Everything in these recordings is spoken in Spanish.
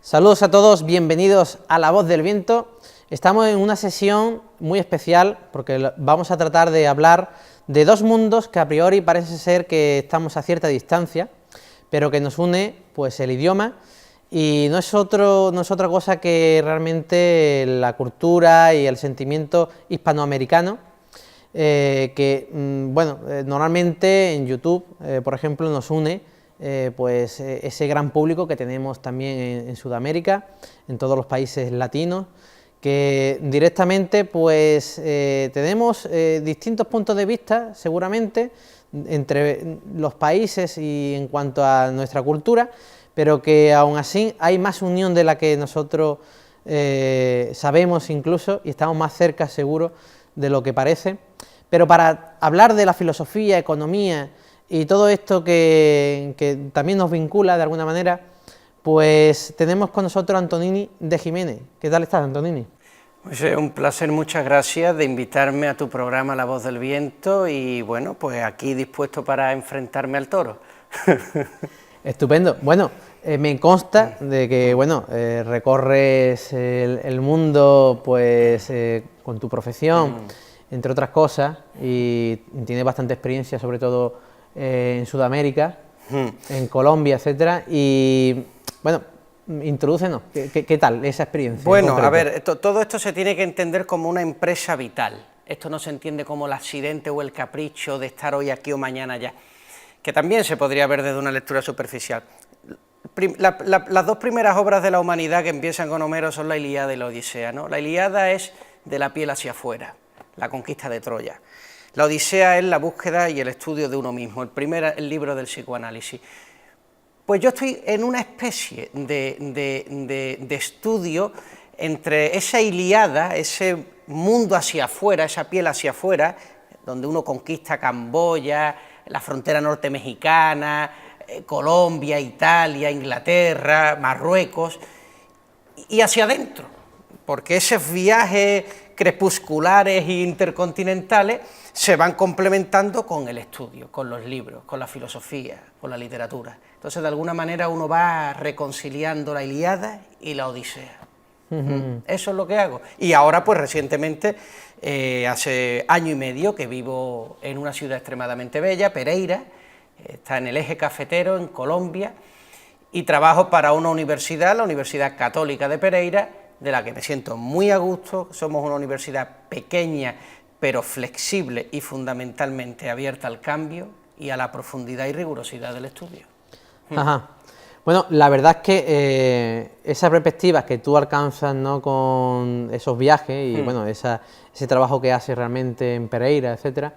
Saludos a todos, bienvenidos a La Voz del Viento. Estamos en una sesión muy especial porque vamos a tratar de hablar de dos mundos que a priori parece ser que estamos a cierta distancia, pero que nos une pues el idioma, y no es otra cosa que realmente la cultura y el sentimiento hispanoamericano, normalmente en YouTube, por ejemplo, nos une ese gran público que tenemos también en Sudamérica, en todos los países latinos, que directamente tenemos distintos puntos de vista, seguramente, entre los países y en cuanto a nuestra cultura, pero que aún así hay más unión de la que nosotros sabemos incluso, y estamos más cerca, seguro, de lo que parece. Pero para hablar de la filosofía, economía y todo esto que también nos vincula de alguna manera, pues tenemos con nosotros a Antonini de Jiménez. ¿Qué tal estás, Antonini? Pues es un placer, muchas gracias de invitarme a tu programa La Voz del Viento, y bueno, pues aquí dispuesto para enfrentarme al toro. Estupendo. Bueno, me consta de que recorres el mundo con tu profesión, entre otras cosas, y tienes bastante experiencia, sobre todo en Sudamérica, en Colombia, etcétera. Y bueno, introdúcenos, ¿qué tal esa experiencia? Bueno, a ver, todo esto se tiene que entender como una empresa vital. Esto no se entiende como el accidente o el capricho de estar hoy aquí o mañana allá, que también se podría ver desde una lectura superficial. Las dos primeras obras de la humanidad que empiezan con Homero son la Ilíada y la Odisea, ¿no? La Ilíada es de la piel hacia afuera, la conquista de Troya. La Odisea es la búsqueda y el estudio de uno mismo, el libro del psicoanálisis. Pues yo estoy en una especie de estudio entre esa Ilíada, ese mundo hacia afuera, esa piel hacia afuera, donde uno conquista Camboya, la frontera norte mexicana, Colombia, Italia, Inglaterra, Marruecos, y hacia adentro, porque esos viajes crepusculares e intercontinentales se van complementando con el estudio, con los libros, con la filosofía, con la literatura. Entonces, de alguna manera, uno va reconciliando la Ilíada y la Odisea. Eso es lo que hago. Y ahora, pues recientemente, hace año y medio que vivo en una ciudad extremadamente bella, Pereira, está en el eje cafetero, en Colombia, y trabajo para una universidad, la Universidad Católica de Pereira, de la que me siento muy a gusto. Somos una universidad pequeña, pero flexible y fundamentalmente abierta al cambio y a la profundidad y rigurosidad del estudio. Ajá. Bueno, la verdad es que esas perspectivas que tú alcanzas, ¿no?, con esos viajes y ese trabajo que haces realmente en Pereira, etcétera,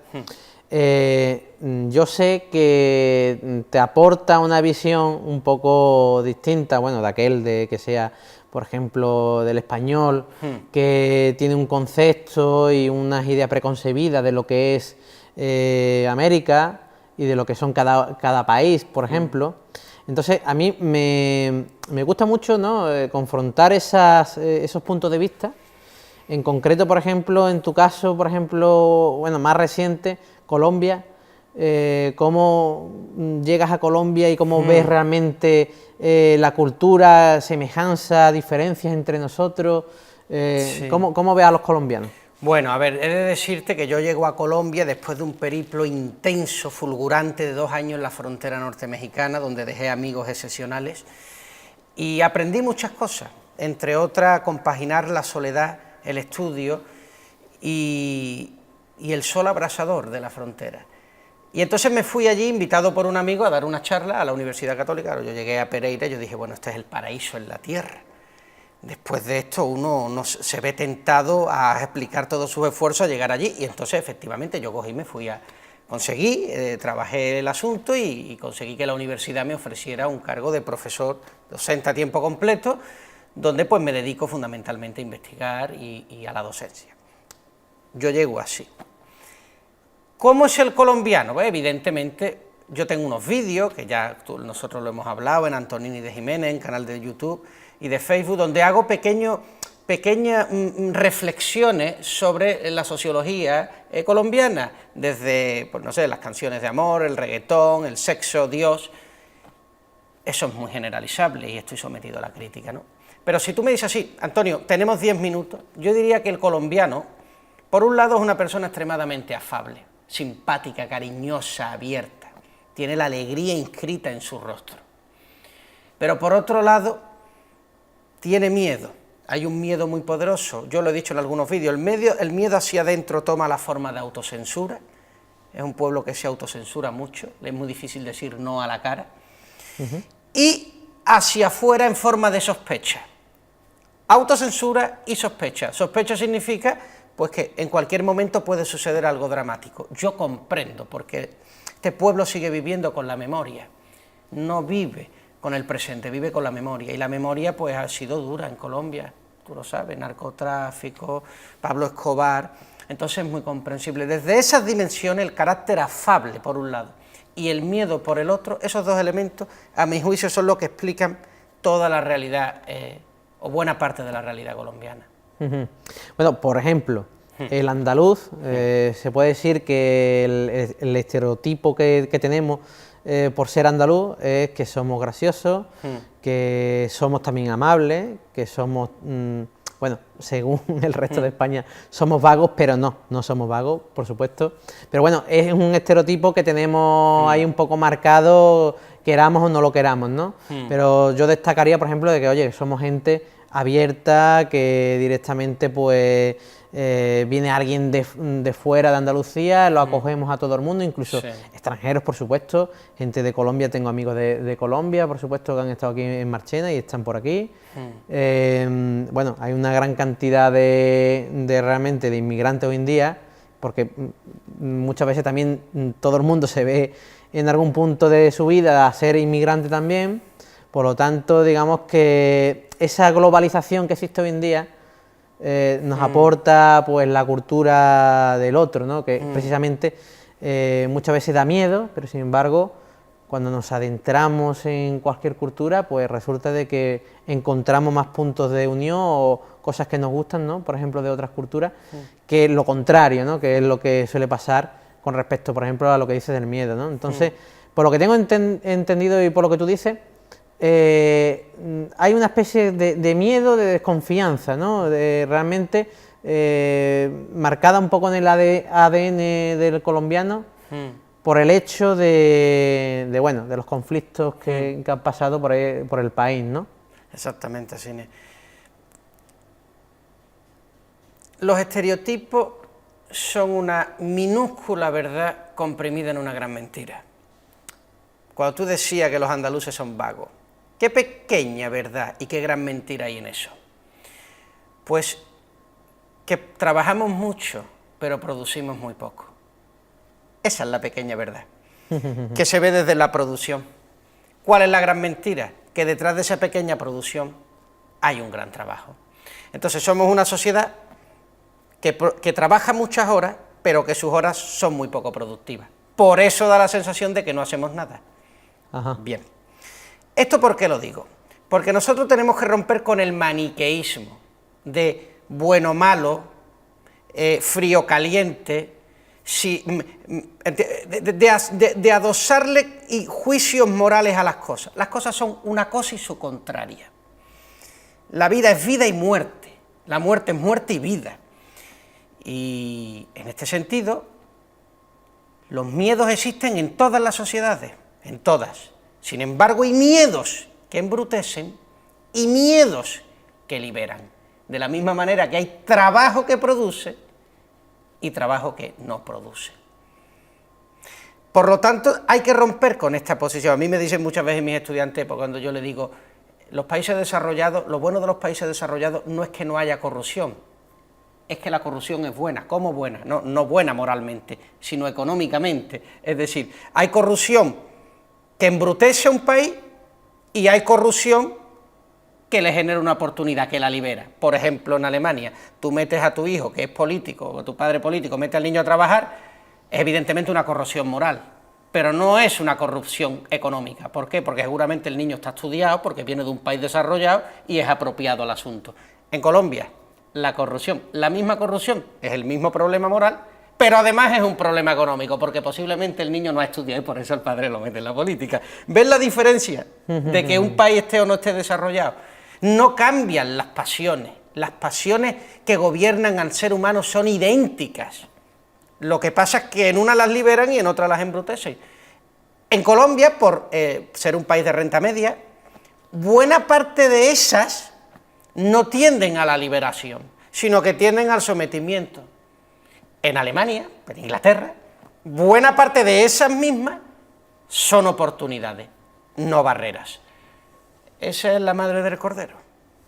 yo sé que te aporta una visión un poco distinta, bueno, de aquel de que sea, por ejemplo, del español, que tiene un concepto y unas ideas preconcebidas de lo que es América y de lo que son cada país, por ejemplo. Entonces, a mí me gusta mucho, ¿no?, confrontar esos puntos de vista. En concreto, por ejemplo, en tu caso, más reciente, Colombia, cómo llegas a Colombia y cómo ves realmente la cultura, semejanza, diferencias entre nosotros, Sí. ¿Cómo ves a los colombianos? Bueno, a ver, he de decirte que yo llego a Colombia después de un periplo intenso, fulgurante, de 2 años en la frontera norte mexicana, donde dejé amigos excepcionales, y aprendí muchas cosas, entre otras, compaginar la soledad, el estudio y el sol abrasador de la frontera. Y entonces me fui allí, invitado por un amigo, a dar una charla a la Universidad Católica. Yo llegué a Pereira y yo dije, bueno, este es el paraíso en la tierra. Después de esto uno no se ve tentado a explicar todos sus esfuerzos a llegar allí, y entonces efectivamente yo cogí y me fui conseguí, trabajé el asunto y conseguí que la universidad me ofreciera un cargo de profesor docente a tiempo completo, donde pues me dedico fundamentalmente a investigar y a la docencia. Yo llego así. ¿Cómo es el colombiano? Pues evidentemente yo tengo unos vídeos, que ya nosotros lo hemos hablado en Antonini de Jiménez, en canal de YouTube y de Facebook, donde hago pequeñas reflexiones sobre la sociología colombiana, desde, pues no sé, las canciones de amor, el reggaetón, el sexo, Dios. eso es muy generalizable y estoy sometido a la crítica, ¿no? Pero si tú me dices así, Antonio, tenemos 10 minutos, yo diría que el colombiano, por un lado, es una persona extremadamente afable, simpática, cariñosa, abierta, tiene la alegría inscrita en su rostro. Pero por otro lado, tiene miedo, hay un miedo muy poderoso, yo lo he dicho en algunos vídeos, el miedo hacia adentro toma la forma de autocensura, es un pueblo que se autocensura mucho, le es muy difícil decir no a la cara, y hacia afuera en forma de sospecha. Autocensura y sospecha. Sospecha significa pues que en cualquier momento puede suceder algo dramático. Yo comprendo, porque este pueblo sigue viviendo con la memoria, no vive con el presente, vive con la memoria, y la memoria pues ha sido dura en Colombia, tú lo sabes, narcotráfico, Pablo Escobar, entonces es muy comprensible. Desde esas dimensiones, el carácter afable por un lado y el miedo por el otro, esos dos elementos, a mi juicio, son lo que explican toda la realidad, o buena parte de la realidad colombiana. Bueno, por ejemplo, el andaluz, se puede decir que el estereotipo que tenemos por ser andaluz es que somos graciosos, que somos también amables, que somos, bueno, según el resto de España, somos vagos, pero no somos vagos, por supuesto. Pero bueno, es un estereotipo que tenemos ahí un poco marcado, queramos o no lo queramos, ¿no? Pero yo destacaría, por ejemplo, de que, oye, somos gente abierta, que directamente pues viene alguien de fuera de Andalucía, lo acogemos a todo el mundo, incluso extranjeros, por supuesto, gente de Colombia, tengo amigos de Colombia, por supuesto, que han estado aquí en Marchena y están por aquí. Bueno, hay una gran cantidad de realmente de inmigrantes hoy en día, porque muchas veces también todo el mundo se ve en algún punto de su vida a ser inmigrante también. Por lo tanto, digamos que esa globalización que existe hoy en día nos aporta pues la cultura del otro, ¿no? Que precisamente muchas veces da miedo, pero sin embargo, cuando nos adentramos en cualquier cultura, pues resulta de que encontramos más puntos de unión o cosas que nos gustan, ¿no? Por ejemplo, de otras culturas, que lo contrario, ¿no? Que es lo que suele pasar con respecto, por ejemplo, a lo que dices del miedo, ¿no? Entonces, por lo que tengo entendido y por lo que tú dices, hay una especie de miedo, de desconfianza, ¿no? Realmente marcada un poco en el ADN del colombiano por el hecho bueno, de los conflictos que han pasado por el país, ¿no? Exactamente, Sine. Los estereotipos son una minúscula verdad comprimida en una gran mentira. Cuando tú decías que los andaluces son vagos, qué pequeña verdad y qué gran mentira hay en eso. Pues que trabajamos mucho, pero producimos muy poco. Esa es la pequeña verdad, que se ve desde la producción. ¿Cuál es la gran mentira? Que detrás de esa pequeña producción hay un gran trabajo. Entonces somos una sociedad que trabaja muchas horas, pero que sus horas son muy poco productivas. Por eso da la sensación de que no hacemos nada. Bien. ¿Esto por qué lo digo? Porque nosotros tenemos que romper con el maniqueísmo de bueno malo, frío caliente, de adosarle juicios morales a las cosas. Las cosas son una cosa y su contraria. La vida es vida y muerte, la muerte es muerte y vida. Y en este sentido, los miedos existen en todas las sociedades, en todas. Sin embargo, hay miedos que embrutecen y miedos que liberan. De la misma manera que hay trabajo que produce y trabajo que no produce. Por lo tanto, hay que romper con esta posición. A mí me dicen muchas veces mis estudiantes, pues cuando yo les digo, los países desarrollados, lo bueno de los países desarrollados no es que no haya corrupción, es que la corrupción es buena. ¿Cómo buena? No buena moralmente, sino económicamente. Es decir, hay corrupción que embrutece a un país y hay corrupción que le genera una oportunidad, que la libera. Por ejemplo, en Alemania, tú metes a tu hijo, que es político, o tu padre político, mete al niño a trabajar, es evidentemente una corrupción moral, pero no es una corrupción económica. ¿Por qué? Porque seguramente el niño está estudiado, porque viene de un país desarrollado y es apropiado al asunto. En Colombia, la corrupción, la misma corrupción, es el mismo problema moral, pero además es un problema económico, porque posiblemente el niño no ha estudiado y por eso el padre lo mete en la política. ¿Ves la diferencia de que un país esté o no esté desarrollado? No cambian las pasiones que gobiernan al ser humano son idénticas. Lo que pasa es que en una las liberan y en otra las embrutecen. En Colombia, por ser un país de renta media, buena parte de esas no tienden a la liberación, sino que tienden al sometimiento. En Alemania, en Inglaterra, buena parte de esas mismas son oportunidades, no barreras. Esa es la madre del cordero.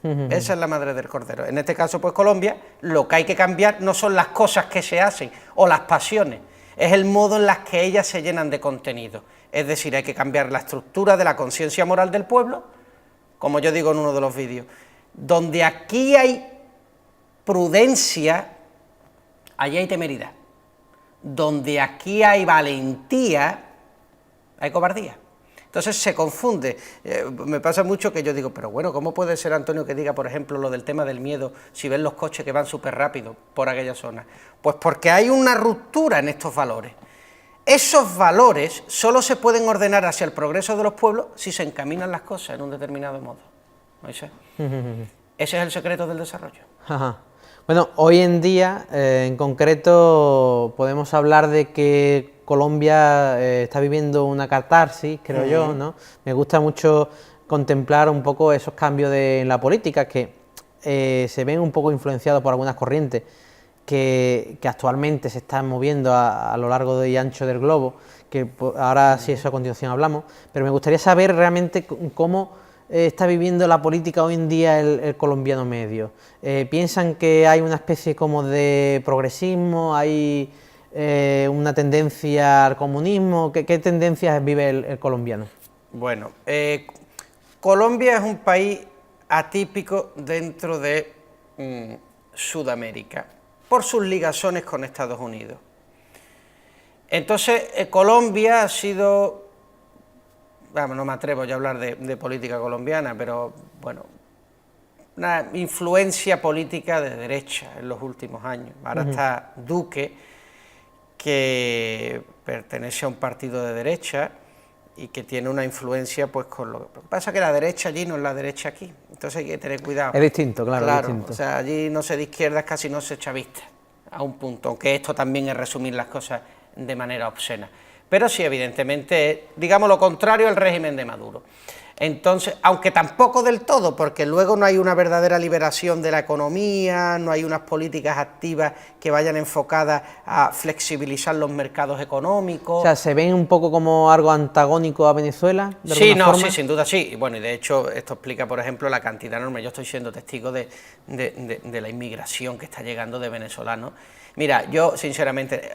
Esa es la madre del cordero. En este caso, pues Colombia, lo que hay que cambiar no son las cosas que se hacen o las pasiones, es el modo en las que ellas se llenan de contenido. Es decir, hay que cambiar la estructura de la conciencia moral del pueblo, como yo digo en uno de los vídeos. Donde aquí hay prudencia, allí hay temeridad. Donde aquí hay valentía, hay cobardía. Entonces se confunde. Me pasa mucho que yo digo, pero bueno, ¿cómo puede ser, Antonio, que diga, por ejemplo, lo del tema del miedo, si ven los coches que van súper rápido por aquella zona? Pues porque hay una ruptura en estos valores. Esos valores solo se pueden ordenar hacia el progreso de los pueblos si se encaminan las cosas en un determinado modo. Ese es el secreto del desarrollo. Ajá. Bueno, hoy en día, en concreto, podemos hablar de que Colombia está viviendo una catarsis, creo yo, ¿no? Me gusta mucho contemplar un poco esos cambios en la política que se ven un poco influenciados por algunas corrientes que actualmente se están moviendo a lo largo y ancho del globo, que ahora sí, eso a continuación hablamos, pero me gustaría saber realmente cómo está viviendo la política hoy en día el colombiano medio. ¿Piensan que hay una especie como de progresismo, hay una tendencia al comunismo? ¿Qué tendencias vive el colombiano? Bueno, Colombia es un país atípico dentro de Sudamérica, por sus ligazones con Estados Unidos. Entonces, Colombia ha sido, no me atrevo ya a hablar de política colombiana, pero bueno, una influencia política de derecha en los últimos años. Ahora está Duque, que pertenece a un partido de derecha y que tiene una influencia pues con lo que pasa, que la derecha allí no es la derecha aquí, entonces hay que tener cuidado. Es distinto, claro, es distinto. O sea, allí no se de izquierdas, casi no se chavista, a un punto, aunque esto también es resumir las cosas de manera obscena. Pero sí, evidentemente, es, digamos, lo contrario al régimen de Maduro. Entonces, aunque tampoco del todo, porque luego no hay una verdadera liberación de la economía, no hay unas políticas activas que vayan enfocadas a flexibilizar los mercados económicos. O sea, ¿se ven un poco como algo antagónico a Venezuela? Sí, no, sí, sin duda sí. Y bueno, y de hecho esto explica, por ejemplo, la cantidad enorme. Yo estoy siendo testigo de la inmigración que está llegando de venezolanos. Mira, yo sinceramente,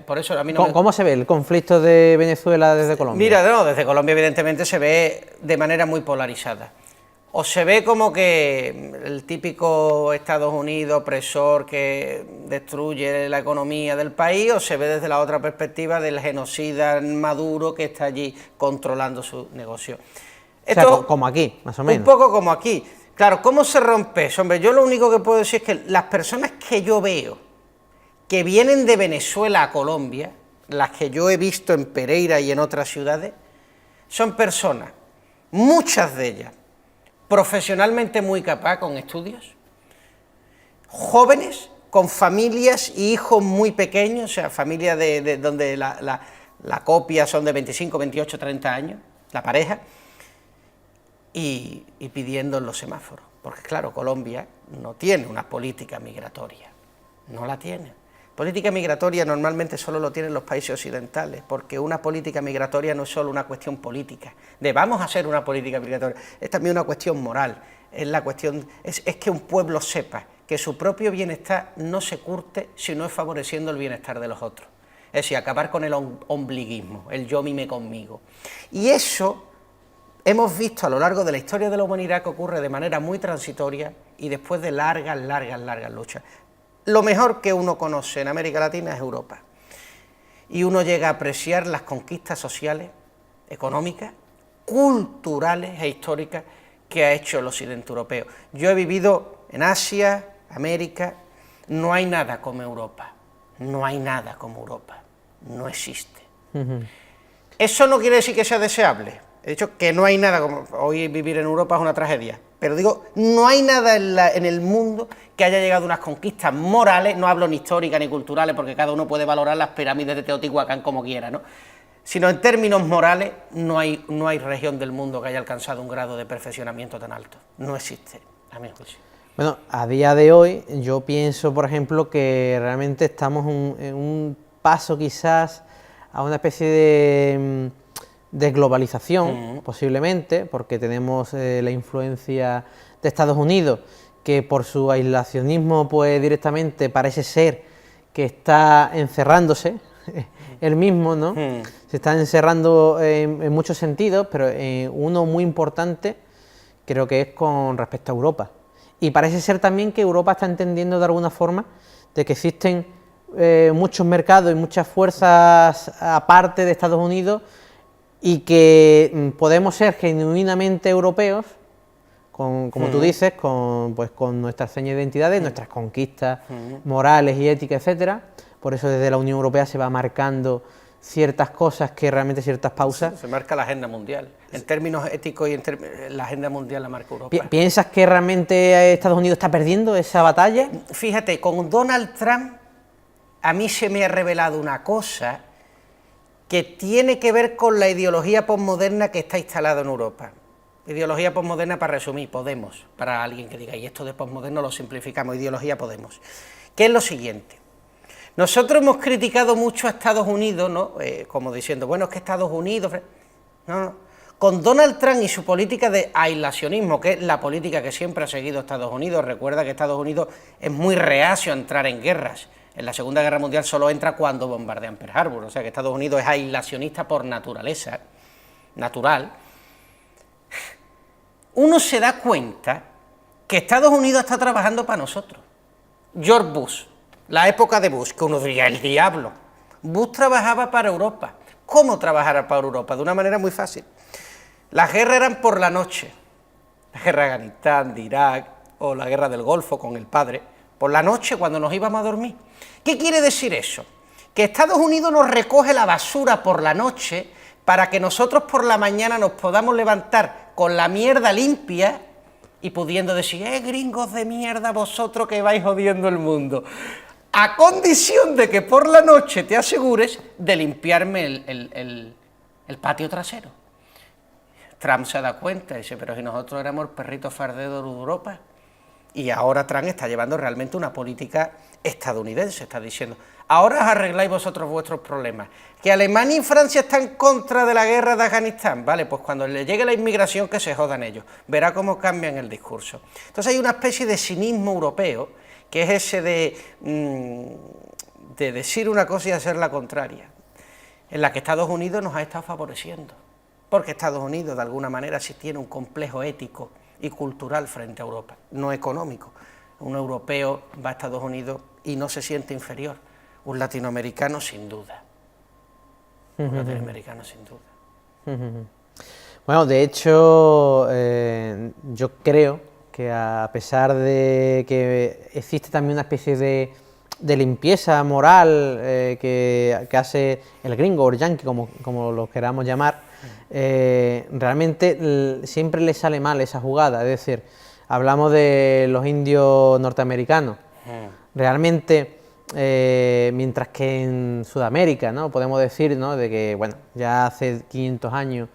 por eso a mí no ¿Cómo se ve el conflicto de Venezuela desde Colombia? Mira, no, desde Colombia evidentemente se ve de manera muy polarizada. O se ve como que el típico Estados Unidos opresor que destruye la economía del país, o se ve desde la otra perspectiva del genocida Maduro que está allí controlando su negocio. Esto, o sea, como aquí, más o menos. Un poco como aquí. Claro, ¿cómo se rompe eso? Hombre, yo lo único que puedo decir es que las personas que yo veo que vienen de Venezuela a Colombia, las que yo he visto en Pereira y en otras ciudades, son personas, muchas de ellas, profesionalmente muy capaces, con estudios, jóvenes, con familias y hijos muy pequeños, o sea, familias donde la copia son de 25, 28, 30 años, la pareja, y pidiendo en los semáforos, porque claro, Colombia no tiene una política migratoria, no la tiene. Política migratoria normalmente solo lo tienen los países occidentales, porque una política migratoria no es solo una cuestión política, de vamos a hacer una política migratoria, es también una cuestión moral, es que un pueblo sepa que su propio bienestar no se curte si no es favoreciendo el bienestar de los otros, es decir, acabar con el ombliguismo, el yo mime conmigo. Y eso hemos visto a lo largo de la historia de la humanidad que ocurre de manera muy transitoria y después de largas luchas. Lo mejor que uno conoce en América Latina es Europa, y uno llega a apreciar las conquistas sociales, económicas, culturales e históricas que ha hecho el occidente europeo. Yo he vivido en Asia, América, no hay nada como Europa, no hay nada como Europa, no existe. Eso no quiere decir que sea deseable. He dicho que no hay nada como... Hoy vivir en Europa es una tragedia. Pero digo, no hay nada en el mundo que haya llegado a unas conquistas morales, no hablo ni históricas ni culturales, porque cada uno puede valorar las pirámides de Teotihuacán como quiera, ¿no? Sino en términos morales, no hay región del mundo que haya alcanzado un grado de perfeccionamiento tan alto. No existe, a mi juicio. Bueno, a día de hoy yo pienso, por ejemplo, que realmente estamos en un paso quizás a una especie de globalización, posiblemente, porque tenemos la influencia de Estados Unidos, que por su aislacionismo pues directamente parece ser que está encerrándose él mismo, ¿no? Se está encerrando en muchos sentidos, pero uno muy importante creo que es con respecto a Europa. Y parece ser también que Europa está entendiendo de alguna forma de que existen muchos mercados y muchas fuerzas aparte de Estados Unidos y que podemos ser genuinamente europeos, como tú dices, con nuestras señas de identidades, nuestras conquistas morales y éticas, etcétera. Por eso desde la Unión Europea se va marcando ciertas cosas, que realmente ciertas pausas. Se marca la agenda mundial. En términos éticos y la agenda mundial la marca Europa. ¿Piensas que realmente Estados Unidos está perdiendo esa batalla? Fíjate, con Donald Trump a mí se me ha revelado una cosa que tiene que ver con la ideología posmoderna que está instalada en Europa. Ideología posmoderna, para resumir, Podemos, para alguien que diga, y esto de posmoderno lo simplificamos, ideología Podemos, que es lo siguiente. Nosotros hemos criticado mucho a Estados Unidos, ¿no? Como diciendo, bueno, es que Estados Unidos... No. Con Donald Trump y su política de aislacionismo, que es la política que siempre ha seguido Estados Unidos, recuerda que Estados Unidos es muy reacio a entrar en guerras. En la Segunda Guerra Mundial solo entra cuando bombardean Pearl Harbor, o sea que Estados Unidos es aislacionista por naturaleza, natural. Uno se da cuenta que Estados Unidos está trabajando para nosotros. George Bush, la época de Bush, que uno diría, el diablo. Bush trabajaba para Europa. ¿Cómo trabajar para Europa? De una manera muy fácil. Las guerras eran por la noche. La guerra de Afganistán, de Irak, o la guerra del Golfo con el padre, por la noche cuando nos íbamos a dormir. ¿Qué quiere decir eso? Que Estados Unidos nos recoge la basura por la noche para que nosotros por la mañana nos podamos levantar con la mierda limpia y pudiendo decir, gringos de mierda, vosotros que vais jodiendo el mundo, a condición de que por la noche te asegures de limpiarme el patio trasero. Trump se da cuenta y dice, pero si nosotros éramos el perrito fardero de Europa. Y ahora Trump está llevando realmente una política estadounidense, está diciendo, ahora os arregláis vosotros vuestros problemas. Que Alemania y Francia están en contra de la guerra de Afganistán, vale, pues cuando le llegue la inmigración que se jodan ellos, verá cómo cambian el discurso. Entonces hay una especie de cinismo europeo, que es ese de decir una cosa y hacer la contraria, en la que Estados Unidos nos ha estado favoreciendo, porque Estados Unidos de alguna manera sí tiene un complejo ético y cultural frente a Europa, no económico. Un europeo va a Estados Unidos y no se siente inferior, un latinoamericano sin duda. Un latinoamericano sin duda. Bueno, de hecho, yo creo que a pesar de que existe también una especie de limpieza moral que hace el gringo o el yankee, como lo queramos llamar, realmente siempre le sale mal esa jugada. Es decir, hablamos de los indios norteamericanos. Realmente, mientras que en Sudamérica, ¿no? Podemos decir, ¿no? De que, bueno, ya hace 500 años,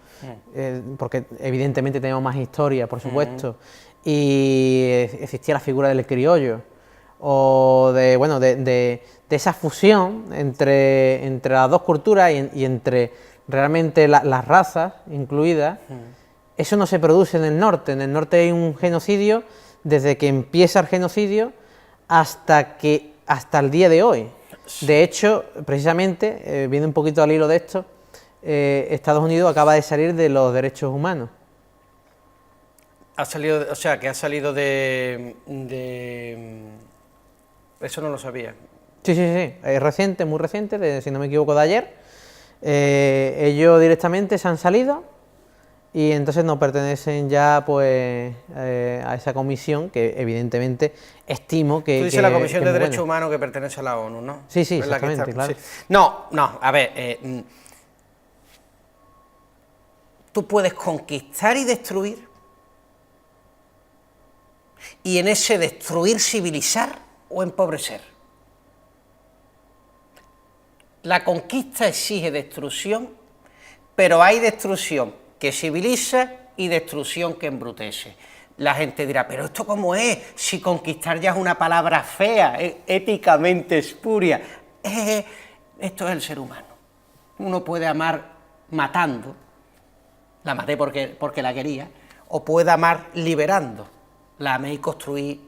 porque evidentemente tenemos más historia, por supuesto, y existía la figura del criollo, o de esa fusión entre las dos culturas y entre realmente las razas incluidas. Eso no se produce en el norte. En el norte hay un genocidio desde que empieza el genocidio hasta el día de hoy. De hecho, precisamente, viendo un poquito al hilo de esto, Estados Unidos acaba de salir de los derechos humanos. Ha salido, o sea, que ha salido de... Eso no lo sabía. Sí, es reciente, muy reciente, si no me equivoco, de ayer. Ellos directamente se han salido y entonces no pertenecen ya pues a esa comisión que evidentemente estimo que... Tú dices la Comisión que de es muy Derechos buena. Humanos que pertenece a la ONU, ¿no? Sí, sí, Es la que exactamente, claro. sí. No, a ver, tú puedes conquistar y destruir, y en ese destruir civilizar o empobrecer. La conquista exige destrucción, pero hay destrucción que civiliza y destrucción que embrutece. La gente dirá, pero ¿esto cómo es? Si conquistar ya es una palabra fea, éticamente espuria. Esto es el ser humano. Uno puede amar matando, la maté porque la quería, o puede amar liberando, la amé y construí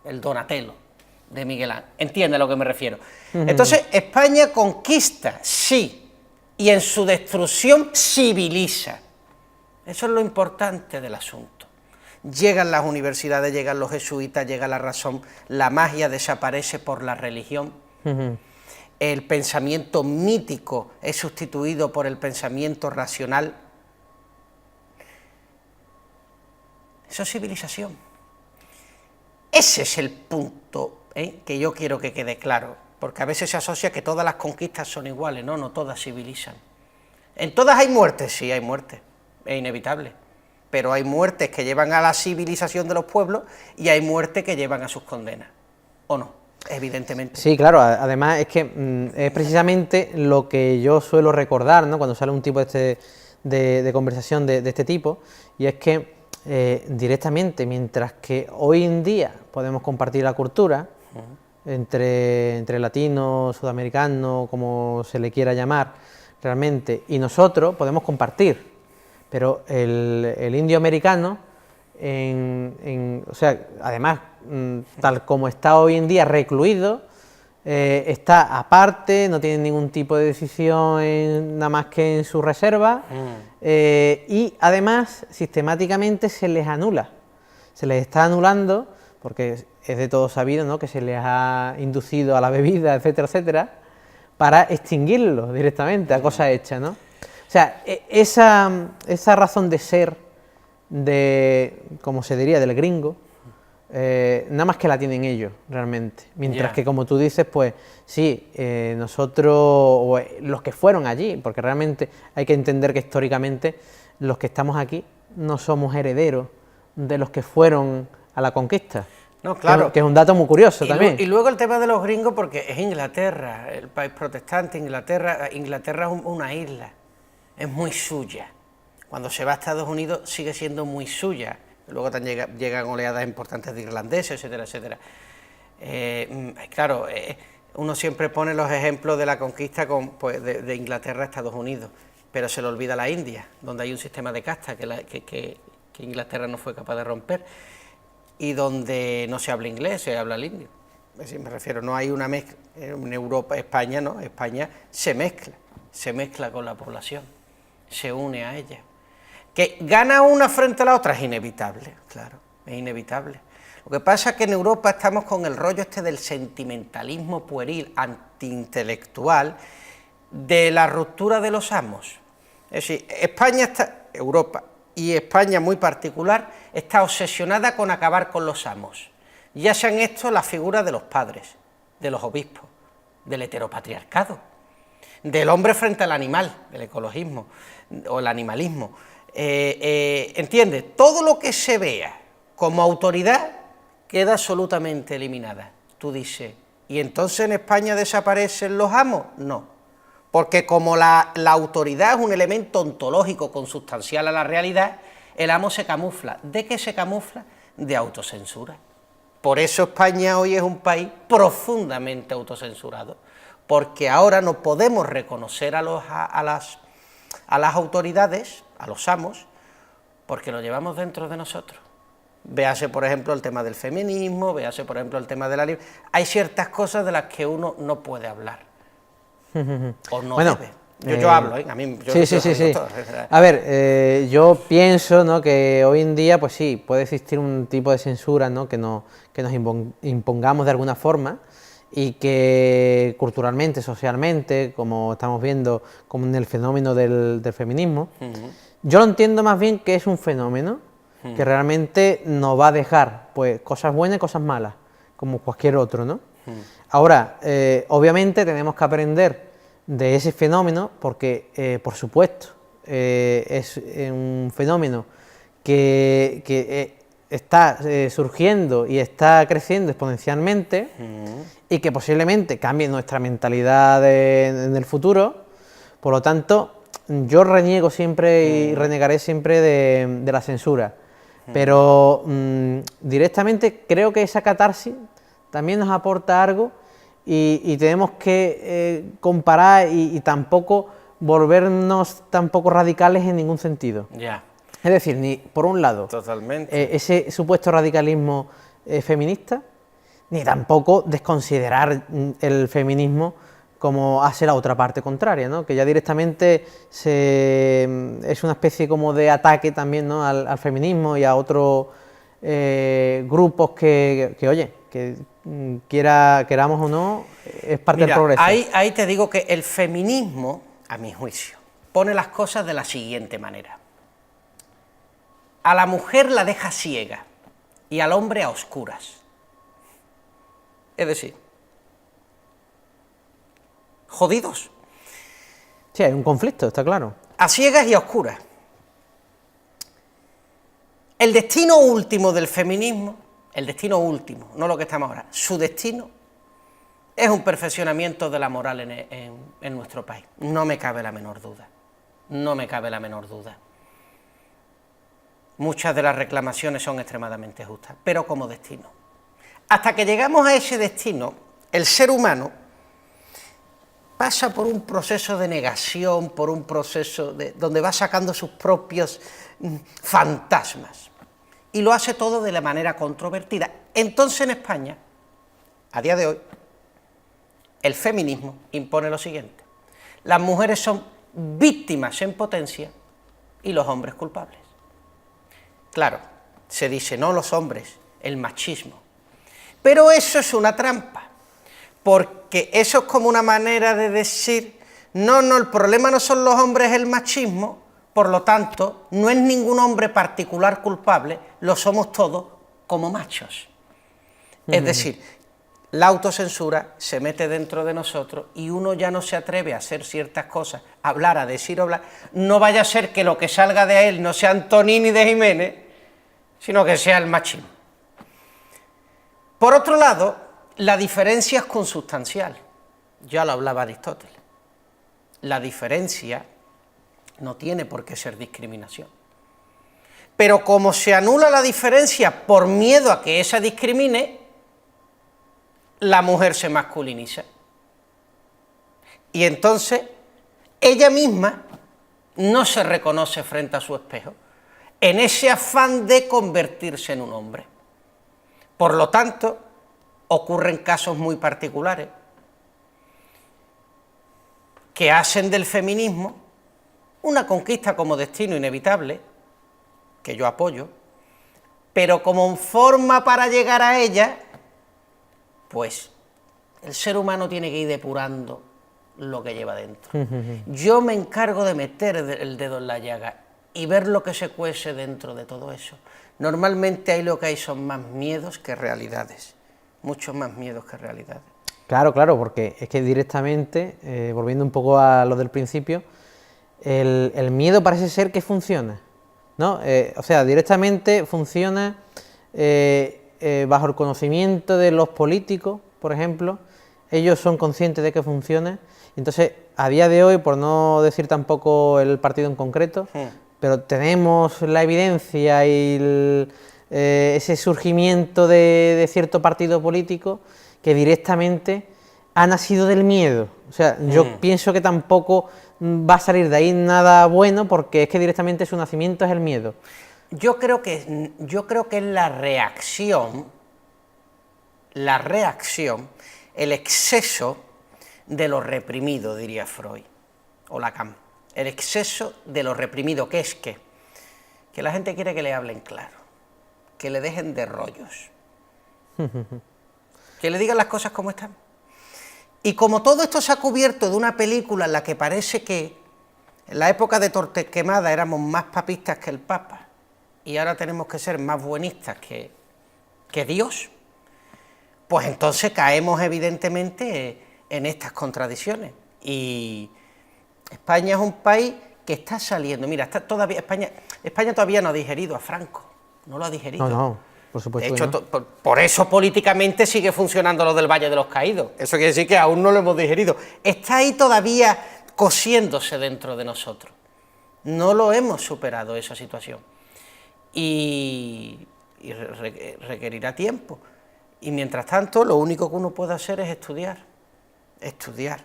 el Donatello de Miguel Ángel. ¿Entiende a lo que me refiero? Entonces, España conquista, sí, y en su destrucción civiliza. Eso es lo importante del asunto. Llegan las universidades, llegan los jesuitas, llega la razón, la magia desaparece por la religión, el pensamiento mítico es sustituido por el pensamiento racional. Eso es civilización. Ese es el punto que yo quiero que quede claro, porque a veces se asocia que todas las conquistas son iguales. No, no todas civilizan. En todas hay muertes, sí hay muertes, es inevitable, pero hay muertes que llevan a la civilización de los pueblos y hay muertes que llevan a sus condenas, ¿o no? Evidentemente. Sí, claro, además es que es precisamente lo que yo suelo recordar, ¿no?, cuando sale un tipo de conversación de este tipo, y es que directamente, mientras que hoy en día podemos compartir la cultura entre latinos, sudamericanos, como se le quiera llamar realmente, y nosotros podemos compartir, pero el indio americano, o sea, además, tal como está hoy en día recluido, está aparte, no tiene ningún tipo de decisión nada más que en su reserva, y además sistemáticamente se les anula, se les está anulando, porque es de todo sabido, ¿no?, que se les ha inducido a la bebida, etcétera, etcétera, para extinguirlos directamente, a cosa hecha, ¿no? O sea, esa razón de ser, como se diría, del gringo, nada más que la tienen ellos, realmente. Mientras que, como tú dices, pues sí, nosotros, o los que fueron allí, porque realmente hay que entender que históricamente los que estamos aquí no somos herederos de los que fueron a la conquista. No, claro. Que es un dato muy curioso también. Y luego el tema de los gringos, porque es Inglaterra, el país protestante. Inglaterra es una isla, es muy suya. Cuando se va a Estados Unidos sigue siendo muy suya. Luego llegan oleadas importantes de irlandeses, etcétera, etcétera. Claro, uno siempre pone los ejemplos de la conquista de Inglaterra a Estados Unidos, pero se le olvida la India, donde hay un sistema de casta que Inglaterra no fue capaz de romper, y donde no se habla inglés, se habla el indio. Es decir, me refiero, no hay una mezcla. En Europa, España, no, España se mezcla con la población, se une a ella. Que gana una frente a la otra es inevitable, claro, es inevitable. Lo que pasa es que en Europa estamos con el rollo este del sentimentalismo pueril, antiintelectual, de la ruptura de los amos. Es decir, Europa y España muy particular, está obsesionada con acabar con los amos. Ya sean estos las figuras de los padres, de los obispos, del heteropatriarcado, del hombre frente al animal, del ecologismo o el animalismo. ¿Entiendes? Todo lo que se vea como autoridad queda absolutamente eliminada. Tú dices, ¿y entonces en España desaparecen los amos? No, porque como la autoridad es un elemento ontológico consustancial a la realidad, el amo se camufla. ¿De qué se camufla? De autocensura. Por eso España hoy es un país profundamente autocensurado, porque ahora no podemos reconocer a las autoridades, a los amos, porque lo llevamos dentro de nosotros. Véase, por ejemplo, el tema del feminismo, véase, por ejemplo, el tema de la libertad. Hay ciertas cosas de las que uno no puede hablar, o no debe. Yo hablo, a mí... Sí. A ver, yo pienso, ¿no?, que hoy en día, pues sí, puede existir un tipo de censura, ¿no?, que nos impongamos de alguna forma, y que culturalmente, socialmente, como estamos viendo, como en el fenómeno del feminismo, Yo lo entiendo más bien que es un fenómeno que realmente nos va a dejar pues cosas buenas y cosas malas, como cualquier otro, ¿no? Ahora, obviamente tenemos que aprender de ese fenómeno porque, por supuesto, es un fenómeno que está surgiendo y está creciendo exponencialmente y que posiblemente cambie nuestra mentalidad en el futuro. Por lo tanto, yo reniego siempre y renegaré siempre de la censura, pero directamente creo que esa catarsis también nos aporta algo y tenemos que comparar y tampoco volvernos tampoco radicales en ningún sentido. Ya. Es decir, ni por un lado, Totalmente. ese supuesto radicalismo feminista, ni tampoco desconsiderar el feminismo como hace la otra parte contraria, ¿no? Que ya directamente es una especie como de ataque también, ¿no? al feminismo y a otros grupos que oye, que queramos o no, es parte del progreso. Ahí te digo que el feminismo, a mi juicio, pone las cosas de la siguiente manera. A la mujer la deja ciega y al hombre a oscuras. Es decir, jodidos. Sí, hay un conflicto, está claro. A ciegas y a oscuras. El destino último del feminismo, el destino último, no lo que estamos ahora, su destino es un perfeccionamiento de la moral en nuestro país. No me cabe la menor duda. No me cabe la menor duda. Muchas de las reclamaciones son extremadamente justas, pero como destino. Hasta que llegamos a ese destino, el ser humano pasa por un proceso de negación, por un proceso donde va sacando sus propios fantasmas. Y lo hace todo de la manera controvertida. Entonces en España, a día de hoy, el feminismo impone lo siguiente. Las mujeres son víctimas en potencia y los hombres culpables. Claro, se dice, no los hombres, el machismo. Pero eso es una trampa, porque eso es como una manera de decir, no, el problema no son los hombres, es el machismo, por lo tanto, no es ningún hombre particular culpable, lo somos todos como machos. Es decir, la autocensura se mete dentro de nosotros y uno ya no se atreve a hacer ciertas cosas, a hablar, a decir, hablar. No vaya a ser que lo que salga de él no sea Antonini de Jiménez, sino que sea el machismo. Por otro lado, la diferencia es consustancial. Ya lo hablaba Aristóteles. La diferencia no tiene por qué ser discriminación. Pero como se anula la diferencia por miedo a que esa discrimine, la mujer se masculiniza. Y entonces ella misma no se reconoce frente a su espejo, en ese afán de convertirse en un hombre. Por lo tanto, ocurren casos muy particulares que hacen del feminismo una conquista como destino inevitable, que yo apoyo, pero como forma para llegar a ella, pues el ser humano tiene que ir depurando lo que lleva dentro. Yo me encargo de meter el dedo en la llaga y ver lo que se cuece dentro de todo eso. Normalmente ahí lo que hay son más miedos que realidades, muchos más miedos que realidades. Claro, porque es que directamente, volviendo un poco a lo del principio, el miedo parece ser que funciona, ¿no? O sea, directamente funciona bajo el conocimiento de los políticos, por ejemplo. Ellos son conscientes de que funciona. Entonces, a día de hoy, por no decir tampoco el partido en concreto, pero tenemos la evidencia y ese surgimiento de cierto partido político que directamente ha nacido del miedo. O sea, yo pienso que tampoco va a salir de ahí nada bueno, porque es que directamente su nacimiento es el miedo. Yo creo que es la reacción, el exceso de lo reprimido, diría Freud o Lacan. El exceso de lo reprimido, que es que la gente quiere que le hablen claro, que le dejen de rollos, que le digan las cosas como están. Y como todo esto se ha cubierto de una película en la que parece que En la época de Torquemada éramos más papistas que el Papa y ahora tenemos que ser más buenistas que Dios, pues entonces caemos evidentemente en estas contradicciones. Y España es un país que está saliendo, mira, España todavía no ha digerido a Franco, no lo ha digerido. No, por supuesto. De hecho, no. por eso políticamente sigue funcionando lo del Valle de los Caídos. Eso quiere decir que aún no lo hemos digerido. Está ahí todavía cosiéndose dentro de nosotros. No lo hemos superado esa situación. Y requerirá tiempo. Y mientras tanto, lo único que uno puede hacer es estudiar. Estudiar.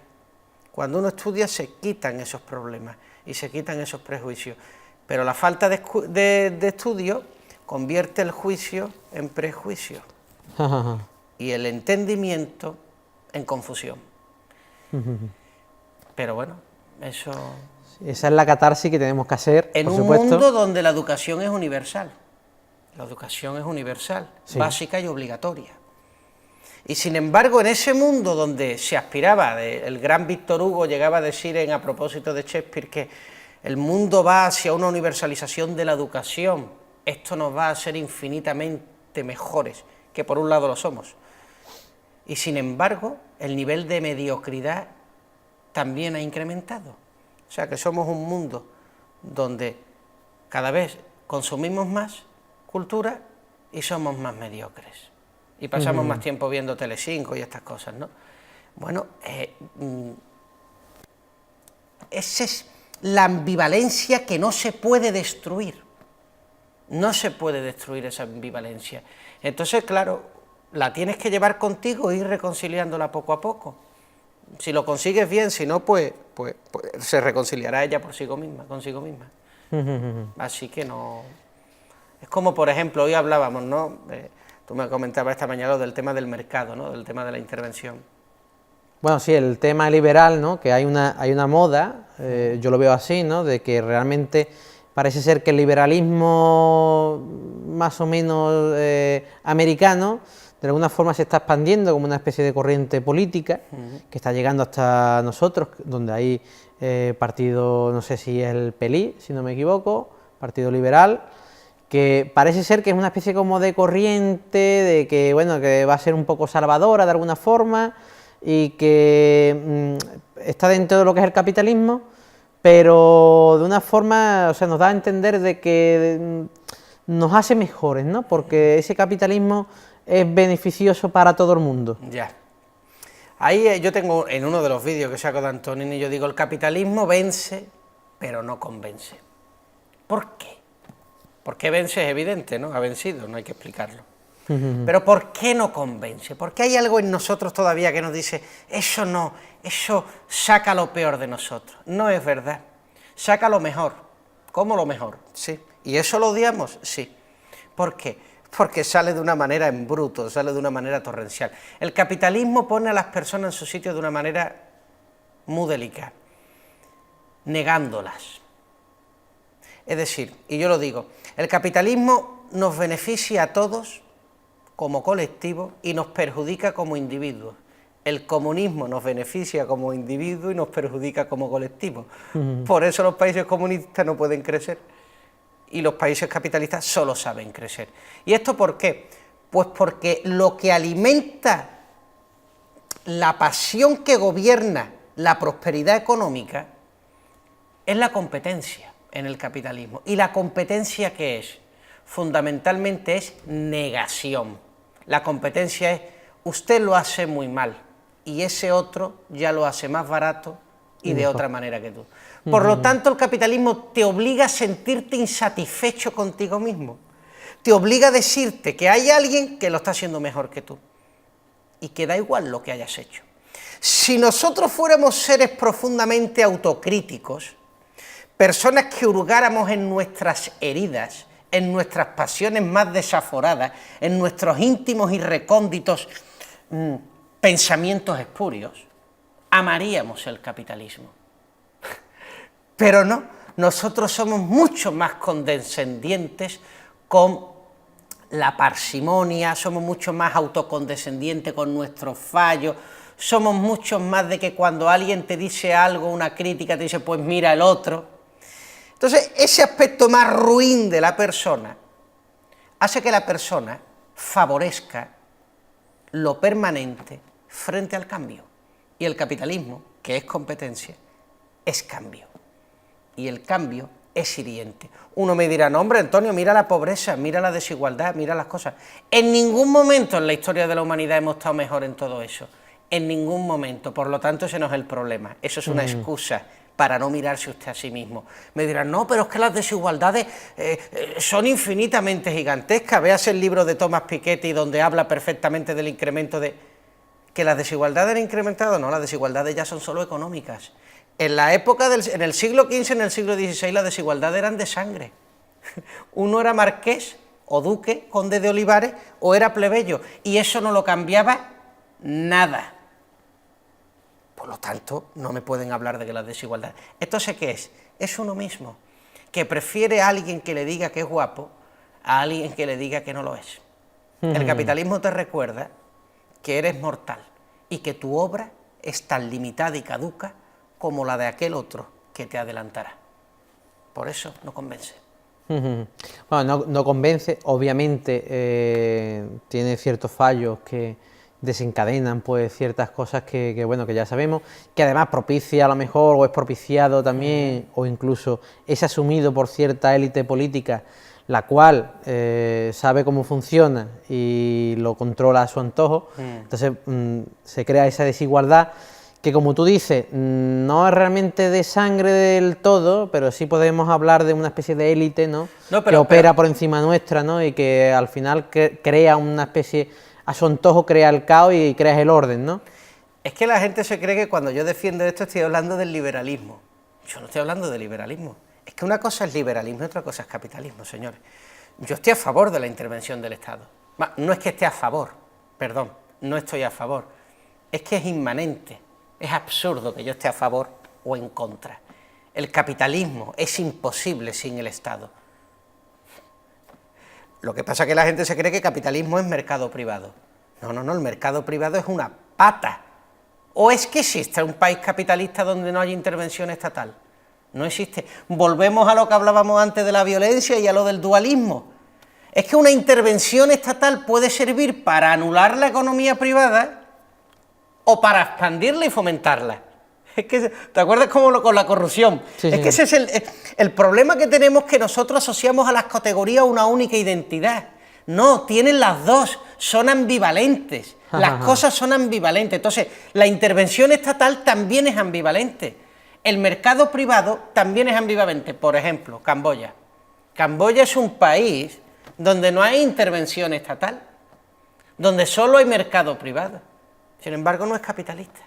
Cuando uno estudia se quitan esos problemas y se quitan esos prejuicios. Pero la falta de estudio convierte el juicio en prejuicio y el entendimiento en confusión. Pero bueno, eso... Esa es la catarsis que tenemos que hacer, en por un supuesto. mundo donde la educación es universal. La educación es universal, Sí. básica y obligatoria. Y sin embargo, en ese mundo donde se aspiraba, el gran Víctor Hugo llegaba a decir a propósito de Shakespeare que el mundo va hacia una universalización de la educación, esto nos va a hacer infinitamente mejores, que por un lado lo somos. Y sin embargo, el nivel de mediocridad también ha incrementado. O sea que somos un mundo donde cada vez consumimos más cultura y somos más mediocres. Y pasamos más tiempo viendo Telecinco y estas cosas, ¿no? Bueno, esa es la ambivalencia que no se puede destruir. No se puede destruir esa ambivalencia. Entonces, claro, la tienes que llevar contigo e ir reconciliándola poco a poco. Si lo consigues bien, si no, pues se reconciliará ella consigo misma. Así que no... Es como, por ejemplo, hoy hablábamos, ¿no? Tú me comentabas esta mañana del tema del mercado, ¿no? Del tema de la intervención. Bueno, sí, el tema liberal, ¿no? Que hay una moda, yo lo veo así, ¿no? De que realmente parece ser que el liberalismo más o menos americano de alguna forma se está expandiendo como una especie de corriente política que está llegando hasta nosotros, donde hay partido, no sé si es el PELI, si no me equivoco, Partido Liberal, que parece ser que es una especie como de corriente, de que, bueno, que va a ser un poco salvadora de alguna forma y que está dentro de lo que es el capitalismo, pero de una forma, o sea, nos da a entender de que nos hace mejores, ¿no? Porque ese capitalismo es beneficioso para todo el mundo. Ya. Ahí yo tengo en uno de los vídeos que saco de Antonini, yo digo, el capitalismo vence, pero no convence. ¿Por qué? Porque vence es evidente, ¿no? Ha vencido, no hay que explicarlo. Pero ¿por qué no convence? Porque hay algo en nosotros todavía que nos dice, eso no, eso saca lo peor de nosotros. No es verdad. Saca lo mejor. ¿Cómo lo mejor? Sí. ¿Y eso lo odiamos? Sí. ¿Por qué? Porque sale de una manera en bruto, sale de una manera torrencial. El capitalismo pone a las personas en su sitio de una manera muy delicada, negándolas. Es decir, y yo lo digo, el capitalismo nos beneficia a todos como colectivo y nos perjudica como individuos. El comunismo nos beneficia como individuo y nos perjudica como colectivo. Por eso los países comunistas no pueden crecer y los países capitalistas solo saben crecer. ¿Y esto por qué? Pues porque lo que alimenta la pasión que gobierna la prosperidad económica es la competencia en el capitalismo. ¿Y la competencia qué es? Fundamentalmente es negación. La competencia es, usted lo hace muy mal y ese otro ya lo hace más barato y de otra manera que tú. Por lo tanto, el capitalismo te obliga a sentirte insatisfecho contigo mismo. Te obliga a decirte que hay alguien que lo está haciendo mejor que tú y que da igual lo que hayas hecho. Si nosotros fuéramos seres profundamente autocríticos, personas que hurgáramos en nuestras heridas, en nuestras pasiones más desaforadas, en nuestros íntimos y recónditos pensamientos espurios, amaríamos el capitalismo. Pero no, nosotros somos mucho más condescendientes con la parsimonia, somos mucho más autocondescendientes con nuestros fallos, somos muchos más de que cuando alguien te dice algo, una crítica, te dice, pues mira el otro. Entonces, ese aspecto más ruin de la persona hace que la persona favorezca lo permanente frente al cambio. Y el capitalismo, que es competencia, es cambio. Y el cambio es hiriente. Uno me dirá, no hombre, Antonio, mira la pobreza, mira la desigualdad, mira las cosas. En ningún momento en la historia de la humanidad hemos estado mejor en todo eso. En ningún momento. Por lo tanto, ese no es el problema. Eso es una excusa para no mirarse usted a sí mismo. Me dirán, no, pero es que las desigualdades son infinitamente gigantescas. Véase el libro de Thomas Piketty, donde habla perfectamente del incremento de... ¿Que las desigualdades han incrementado? No, las desigualdades ya son solo económicas. En la época en el siglo XV, en el siglo XVI, las desigualdades eran de sangre. Uno era marqués, o duque, conde de Olivares, o era plebeyo, y eso no lo cambiaba nada. Por lo tanto, no me pueden hablar de que las desigualdades... ¿Esto sé qué es? Es uno mismo, que prefiere a alguien que le diga que es guapo a alguien que le diga que no lo es. El capitalismo te recuerda que eres mortal y que tu obra es tan limitada y caduca como la de aquel otro que te adelantará. Por eso no convence. Bueno, no convence, obviamente tiene ciertos fallos que desencadenan pues ciertas cosas que bueno, que ya sabemos, que además propicia a lo mejor, o es propiciado también, o incluso es asumido por cierta élite política, la cual sabe cómo funciona y lo controla a su antojo. Entonces se crea esa desigualdad que, como tú dices, no es realmente de sangre del todo, pero sí podemos hablar de una especie de élite, ¿no? Que opera por encima nuestra, ¿no? Y que al final crea una especie, a su antojo crea el caos y crea el orden, ¿no? Es que la gente se cree que cuando yo defiendo esto estoy hablando del liberalismo. Yo no estoy hablando de liberalismo. Es que una cosa es liberalismo y otra cosa es capitalismo, señores. Yo estoy a favor de la intervención del Estado. No es que esté a favor, perdón, no estoy a favor. Es que es inmanente, es absurdo que yo esté a favor o en contra. El capitalismo es imposible sin el Estado. Lo que pasa es que la gente se cree que capitalismo es mercado privado. No, el mercado privado es una pata. ¿O es que existe un país capitalista donde no haya intervención estatal? No existe. Volvemos a lo que hablábamos antes de la violencia y a lo del dualismo. Es que una intervención estatal puede servir para anular la economía privada o para expandirla y fomentarla. Es que, ¿te acuerdas cómo con la corrupción? Sí, es que ese es el problema que tenemos, que nosotros asociamos a las categorías una única identidad. No, tienen las dos, son ambivalentes. Las cosas son ambivalentes. Entonces, la intervención estatal también es ambivalente. El mercado privado también es ambivalente. Por ejemplo, Camboya. Camboya es un país donde no hay intervención estatal, donde solo hay mercado privado. Sin embargo, no es capitalista.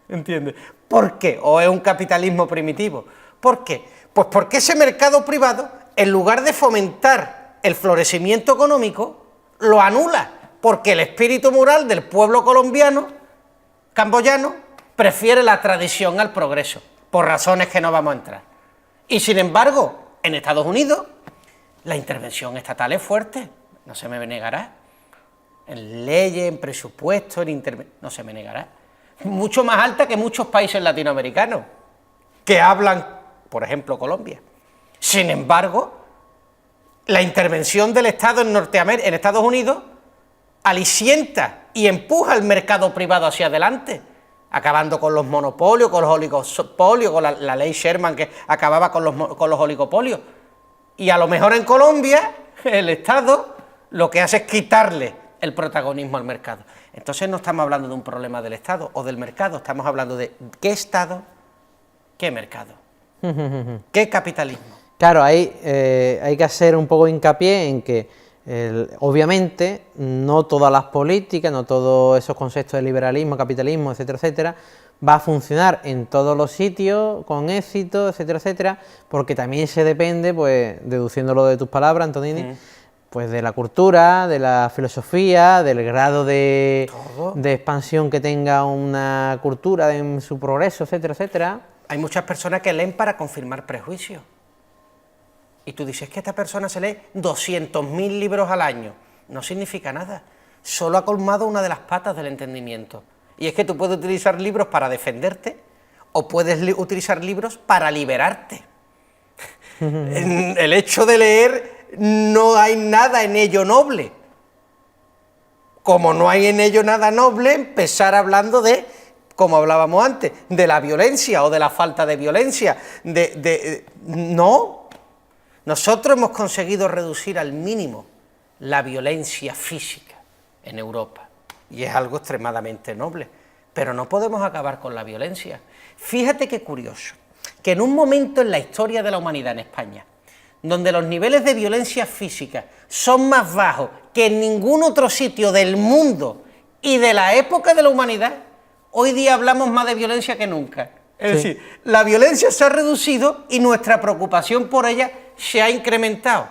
¿Entiendes? ¿Por qué? ¿O es un capitalismo primitivo? ¿Por qué? Pues porque ese mercado privado, en lugar de fomentar el florecimiento económico, lo anula, porque el espíritu moral del pueblo camboyano, prefiere la tradición al progreso, por razones que no vamos a entrar. Y sin embargo, en Estados Unidos, la intervención estatal es fuerte, no se me negará. En leyes, en presupuestos, no se me negará. Mucho más alta que muchos países latinoamericanos, que hablan, por ejemplo, Colombia. Sin embargo, la intervención del Estado en Estados Unidos alicienta y empuja el mercado privado hacia adelante, acabando con los monopolios, con los oligopolios, con la ley Sherman que acababa con los oligopolios. Y a lo mejor en Colombia el Estado lo que hace es quitarle el protagonismo al mercado. Entonces no estamos hablando de un problema del Estado o del mercado, estamos hablando de qué Estado, qué mercado, qué capitalismo. Claro, hay que hacer un poco hincapié en que obviamente no todas las políticas, no todos esos conceptos de liberalismo, capitalismo, etcétera, etcétera, va a funcionar en todos los sitios con éxito, etcétera, etcétera, porque también se depende, pues, deduciéndolo de tus palabras, Antonini, pues de la cultura, de la filosofía, del grado de expansión que tenga una cultura en su progreso, etcétera, etcétera. Hay muchas personas que leen para confirmar prejuicios. Y tú dices que esta persona se lee 200.000 libros al año. No significa nada. solo ha colmado una de las patas del entendimiento. Y es que tú puedes utilizar libros para defenderte o puedes utilizar libros para liberarte. En el hecho de leer no hay nada en ello noble. Como no hay en ello nada noble, empezar hablando de, como hablábamos antes, de la violencia o de la falta de violencia. No. Nosotros hemos conseguido reducir al mínimo la violencia física en Europa. Y es algo extremadamente noble. Pero no podemos acabar con la violencia. Fíjate qué curioso, que en un momento en la historia de la humanidad en España, donde los niveles de violencia física son más bajos que en ningún otro sitio del mundo y de la época de la humanidad, hoy día hablamos más de violencia que nunca. Es decir, la violencia se ha reducido y nuestra preocupación por ella se ha incrementado.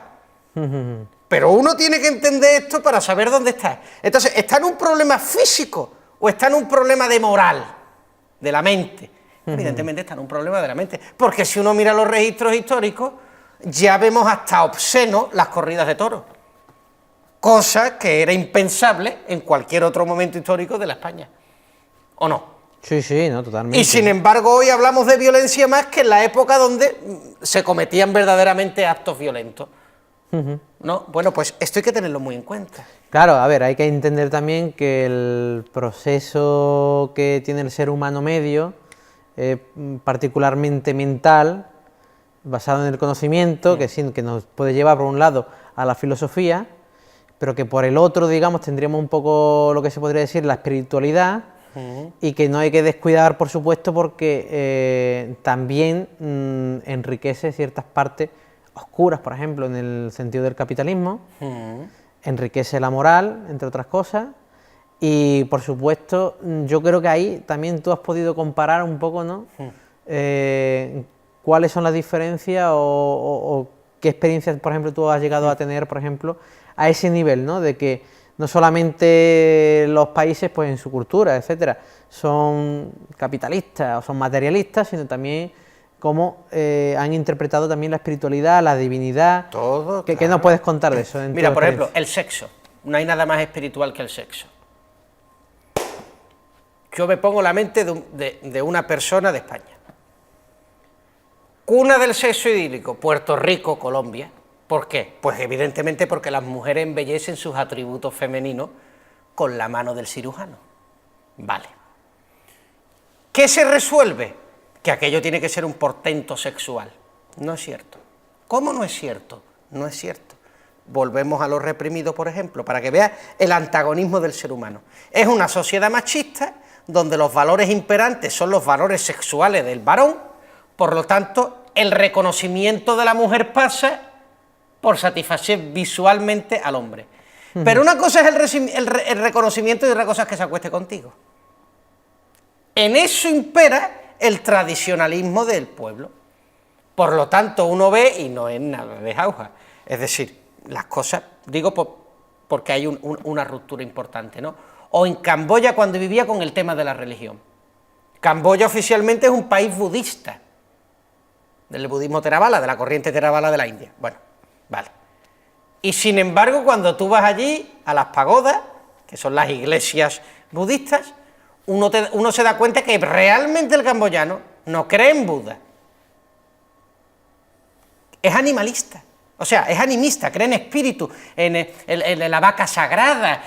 Pero uno tiene que entender esto para saber dónde está. Entonces, ¿está en un problema físico o está en un problema de moral, de la mente? Evidentemente está en un problema de la mente, porque si uno mira los registros históricos, ya vemos hasta obsceno las corridas de toros, cosa que era impensable en cualquier otro momento histórico de la España, ¿o no? Sí, sí, no, totalmente. Y sin embargo hoy hablamos de violencia más que en la época donde se cometían verdaderamente actos violentos, ¿no? Bueno, pues esto hay que tenerlo muy en cuenta. Claro, a ver, hay que entender también que el proceso que tiene el ser humano medio, particularmente mental, basado en el conocimiento, que nos puede llevar por un lado a la filosofía, pero que por el otro, digamos, tendríamos un poco lo que se podría decir la espiritualidad, y que no hay que descuidar, por supuesto, porque también enriquece ciertas partes oscuras, por ejemplo, en el sentido del capitalismo, enriquece la moral, entre otras cosas, y por supuesto, yo creo que ahí también tú has podido comparar un poco, ¿no? ¿Cuáles son las diferencias o qué experiencias, por ejemplo, tú has llegado a tener, por ejemplo, a ese nivel, ¿no? De que no solamente los países, pues en su cultura, etcétera, son capitalistas o son materialistas, sino también cómo han interpretado también la espiritualidad, la divinidad. Todo. ¿Qué nos puedes contar de eso? Mira, por ejemplo, el sexo. No hay nada más espiritual que el sexo. Yo me pongo la mente de una persona de España. Cuna del sexo idílico, Puerto Rico, Colombia. ¿Por qué? Pues evidentemente porque las mujeres embellecen sus atributos femeninos con la mano del cirujano. Vale. ¿Qué se resuelve? Que aquello tiene que ser un portento sexual. No es cierto. ¿Cómo no es cierto? No es cierto. Volvemos a lo reprimido, por ejemplo, para que veas el antagonismo del ser humano. Es una sociedad machista donde los valores imperantes son los valores sexuales del varón, por lo tanto, el reconocimiento de la mujer pasa por satisfacer visualmente al hombre. Pero una cosa es el reconocimiento y otra cosa es que se acueste contigo. En eso impera el tradicionalismo del pueblo. Por lo tanto, uno ve y no es nada de jauja. Es decir, las cosas, digo porque hay una ruptura importante, ¿no? O en Camboya cuando vivía con el tema de la religión. Camboya oficialmente es un país budista, del budismo Theravada, de la corriente Theravada de la India. Bueno, vale. Y sin embargo, cuando tú vas allí, a las pagodas, que son las iglesias budistas, uno se da cuenta que realmente el camboyano no cree en Buda. Es animalista, o sea, es animista, cree en espíritu, en la vaca sagrada,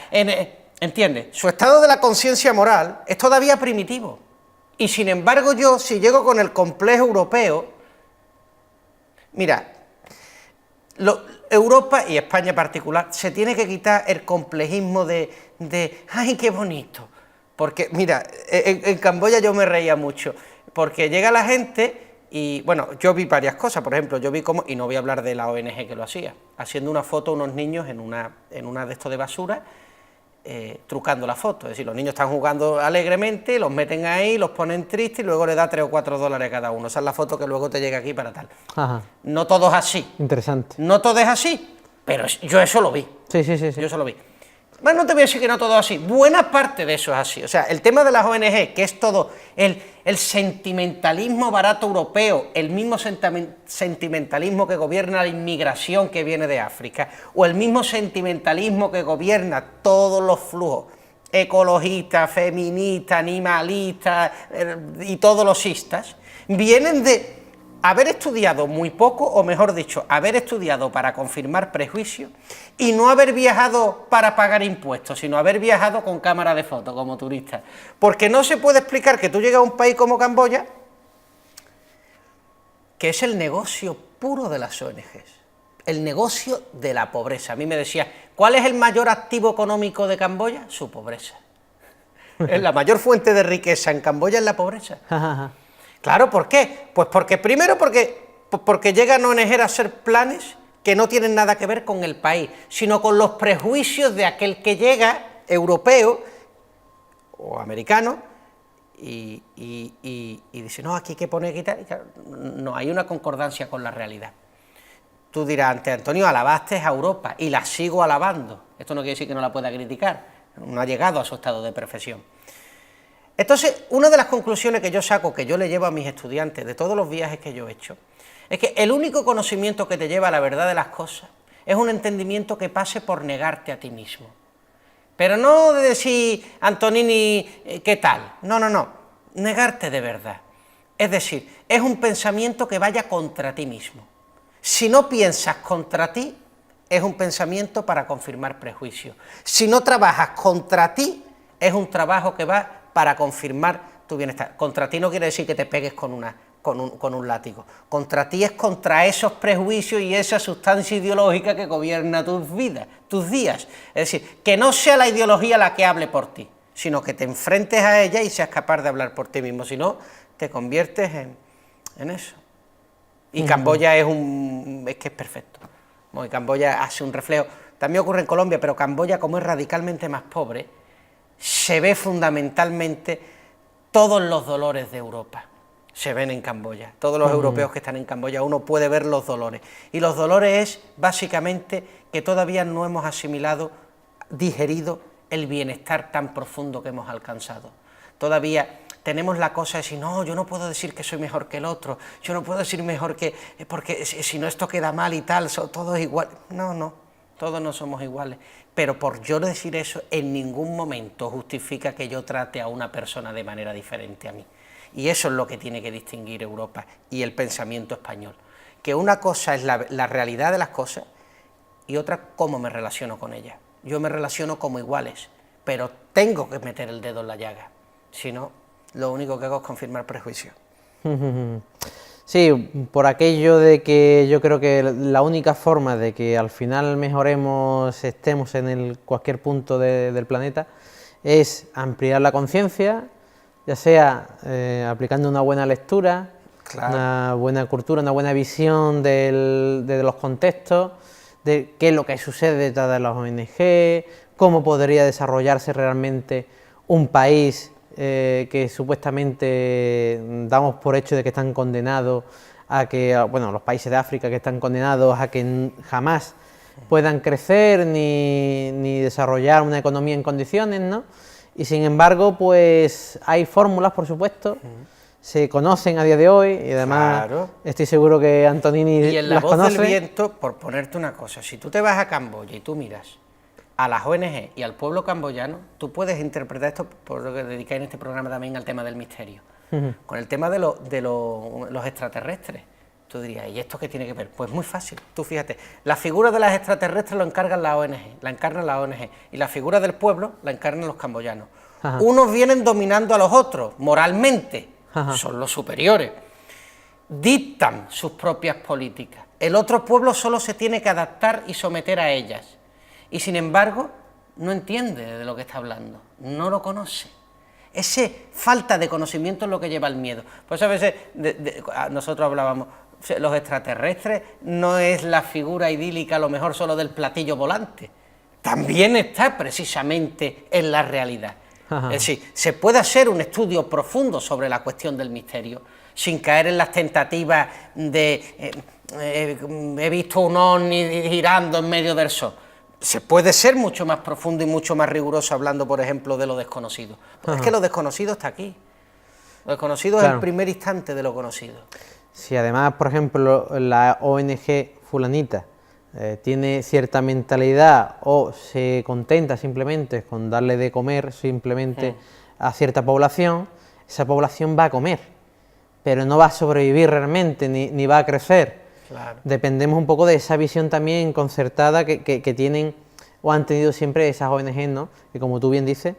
¿entiendes? Su estado de la conciencia moral es todavía primitivo. Y sin embargo yo, si llego con el complejo europeo, mira, Europa y España en particular, se tiene que quitar el complejismo de ¡ay, qué bonito! Porque, mira, en Camboya yo me reía mucho, porque llega la gente y, bueno, yo vi varias cosas, por ejemplo, yo vi cómo, y no voy a hablar de la ONG que lo hacía, haciendo una foto a unos niños en una de estos de basura, trucando la foto, es decir, los niños están jugando alegremente, los meten ahí, los ponen tristes y luego le da 3 o 4 dólares a cada uno. Esa es la foto que luego te llega aquí para tal. Ajá. No todo es así. Interesante. No todo es así, pero yo eso lo vi. Sí. Yo eso lo vi. Bueno, no te voy a decir que no todo es así, buena parte de eso es así. O sea, el tema de las ONG, que es todo el sentimentalismo barato europeo, el mismo sentimentalismo que gobierna la inmigración que viene de África, o el mismo sentimentalismo que gobierna todos los flujos ecologistas, feministas, animalistas y todos los istas, vienen de haber estudiado muy poco, o mejor dicho, haber estudiado para confirmar prejuicios y no haber viajado para pagar impuestos, sino haber viajado con cámara de fotos como turista. Porque no se puede explicar que tú llegas a un país como Camboya, que es el negocio puro de las ONGs, el negocio de la pobreza. A mí me decía, ¿cuál es el mayor activo económico de Camboya? Su pobreza. Es la mayor fuente de riqueza en Camboya es la pobreza. Claro, ¿por qué? Pues porque primero porque llegan ONG a hacer planes que no tienen nada que ver con el país, sino con los prejuicios de aquel que llega, europeo o americano, y dice, no, aquí hay que poner aquí tal, y claro, no hay una concordancia con la realidad. Tú dirás, antes Antonio, alabaste a Europa, y la sigo alabando. Esto no quiere decir que no la pueda criticar, no ha llegado a su estado de perfección. Entonces, una de las conclusiones que yo saco, que yo le llevo a mis estudiantes de todos los viajes que yo he hecho, es que el único conocimiento que te lleva a la verdad de las cosas es un entendimiento que pase por negarte a ti mismo. Pero no de decir, Antonini, ¿qué tal? No, negarte de verdad. Es decir, es un pensamiento que vaya contra ti mismo. Si no piensas contra ti, es un pensamiento para confirmar prejuicios. Si no trabajas contra ti, es un trabajo que va para confirmar tu bienestar. Contra ti no quiere decir que te pegues con un látigo. Contra ti es contra esos prejuicios y esa sustancia ideológica que gobierna tus vidas, tus días. Es decir, que no sea la ideología la que hable por ti, sino que te enfrentes a ella y seas capaz de hablar por ti mismo. Si no, te conviertes en eso. Y Camboya es que es perfecto. Bueno, Camboya hace un reflejo. También ocurre en Colombia, pero Camboya, como es radicalmente más pobre, se ve fundamentalmente todos los dolores de Europa, se ven en Camboya. Todos los europeos que están en Camboya, uno puede ver los dolores. Y los dolores es, básicamente, que todavía no hemos asimilado, digerido el bienestar tan profundo que hemos alcanzado. Todavía tenemos la cosa de decir, no, yo no puedo decir que soy mejor que el otro, yo no puedo decir mejor que, porque si no esto queda mal y tal, todo es igual. No, todos no somos iguales. Pero por yo decir eso, en ningún momento justifica que yo trate a una persona de manera diferente a mí. Y eso es lo que tiene que distinguir Europa y el pensamiento español. Que una cosa es la realidad de las cosas y otra cómo me relaciono con ellas. Yo me relaciono como iguales, pero tengo que meter el dedo en la llaga. Si no, lo único que hago es confirmar prejuicios. Sí, por aquello de que yo creo que la única forma de que al final mejoremos, estemos en cualquier punto del planeta, es ampliar la conciencia, ya sea aplicando una buena lectura, claro, una buena cultura, una buena visión de los contextos, de qué es lo que sucede detrás de las ONG, cómo podría desarrollarse realmente un país que supuestamente damos por hecho de que están condenados a que, bueno, los países de África que están condenados a que jamás puedan crecer ni desarrollar una economía en condiciones, ¿no? Y sin embargo, pues hay fórmulas, por supuesto, se conocen a día de hoy y además claro, estoy seguro que Antonini y en la las voz conoce. Del viento, por ponerte una cosa, si tú te vas a Camboya y tú miras a las ONG y al pueblo camboyano, tú puedes interpretar esto, por lo que dedicáis en este programa también al tema del misterio, con el tema de los extraterrestres. Tú dirías, ¿y esto qué tiene que ver? Pues muy fácil, tú fíjate, la figura de las extraterrestres lo encargan las ONG, y la figura del pueblo la encarnan los camboyanos. Unos vienen dominando a los otros, moralmente, son los superiores, dictan sus propias políticas, el otro pueblo solo se tiene que adaptar y someter a ellas. Y sin embargo, no entiende de lo que está hablando, no lo conoce. Esa falta de conocimiento es lo que lleva al miedo. Pues a veces nosotros hablábamos, los extraterrestres no es la figura idílica, a lo mejor solo del platillo volante. También está precisamente en la realidad. Es decir, se puede hacer un estudio profundo sobre la cuestión del misterio, sin caer en las tentativas de he visto un ovni girando en medio del sol. se puede ser mucho más profundo y mucho más riguroso hablando, por ejemplo, de lo desconocido. Porque es que lo desconocido está aquí. Lo desconocido es el primer instante de lo conocido. Si además, por ejemplo, la ONG fulanita tiene cierta mentalidad o se contenta simplemente con darle de comer simplemente a cierta población, esa población va a comer, pero no va a sobrevivir realmente ni va a crecer. Claro. Dependemos un poco de esa visión también concertada que tienen o han tenido siempre esas ONG, ¿no? Que como tú bien dices,